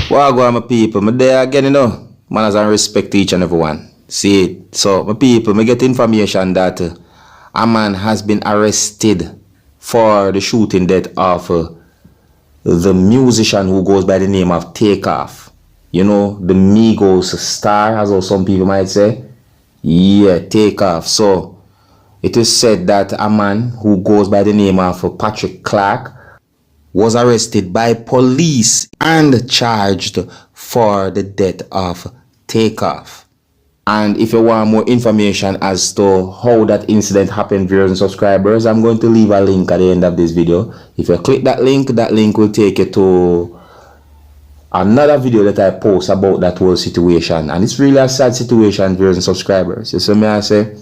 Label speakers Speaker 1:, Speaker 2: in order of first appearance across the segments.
Speaker 1: Well, go on, my people. Me there again, you know. Manners and respect to each and everyone. See it. So, my people, me get information that a man has been arrested for the shooting death of the musician who goes by the name of Takeoff. You know, the Migos star, as some people might say. Yeah, Takeoff. So, it is said that a man who goes by the name of Patrick Clark was arrested by police and charged for the death of Takeoff. And if you want more information as to how that incident happened, viewers and subscribers, I'm going to leave a link at the end of this video. If you click that link will take you to another video that I post about that whole situation. And it's really a sad situation, viewers and subscribers. You see me I say?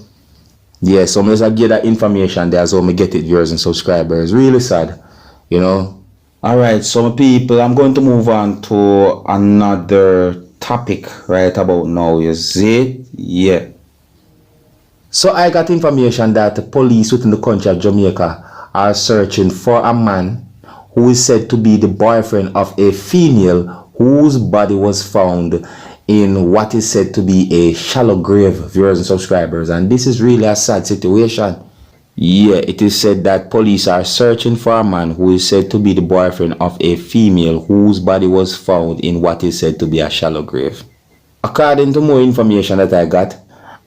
Speaker 1: Yeah, so I'm just get that information there so I get it, viewers and subscribers. Really sad, you know. Alright, so my people, I'm going to move on to another topic right about now. You see? Yeah. So I got information that the police within the country of Jamaica are searching for a man who is said to be the boyfriend of a female whose body was found in what is said to be a shallow grave, viewers and subscribers. And this is really a sad situation. Yeah, it is said that police are searching for a man who is said to be the boyfriend of a female whose body was found in what is said to be a shallow grave. According to more information that I got,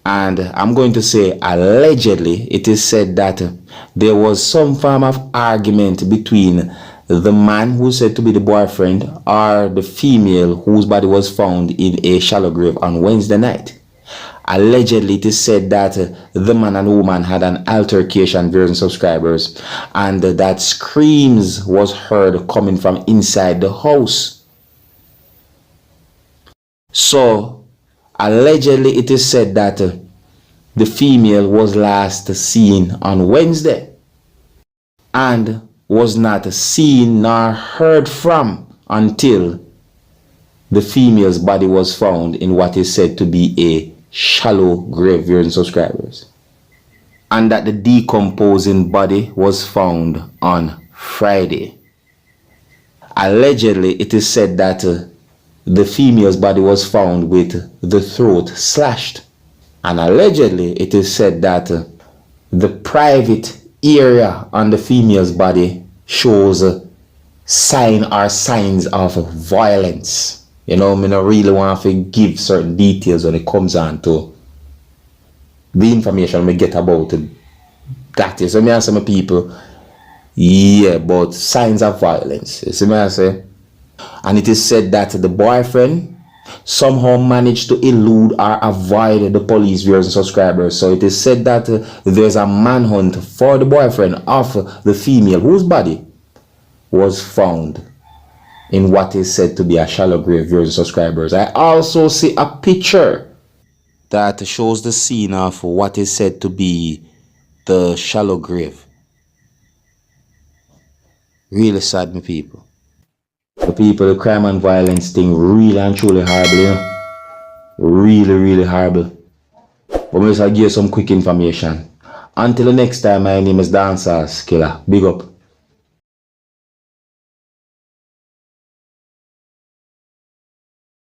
Speaker 1: and I'm going to say allegedly, it is said that there was some form of argument between the man who is said to be the boyfriend or the female whose body was found in a shallow grave on Wednesday night. Allegedly, it is said that the man and woman had an altercation, viewers and subscribers, and that screams was heard coming from inside the house. So, allegedly, it is said that the female was last seen on Wednesday and was not seen nor heard from until the female's body was found in what is said to be a shallow grave, viewers and subscribers, and that the decomposing body was found on Friday. Allegedly, it is said that the female's body was found with the throat slashed, and allegedly it is said that the private area on the female's body shows signs of violence. You know, I don't really want to give certain details when it comes on to the information we get about that. You see me I say, my people, yeah, but signs of violence. You see me I say? And it is said that the boyfriend somehow managed to elude or avoid the police, viewers and subscribers. So it is said that there's a manhunt for the boyfriend of the female whose body was found in what is said to be a shallow grave, viewers and subscribers. I also see a picture that shows the scene of what is said to be the shallow grave. Really sad, my people. The people, the crime and violence thing really and truly horrible, you know? Really horrible. But I'm just going to give you some quick information. Until the next time, my name is Dancehall Skilla. Big up.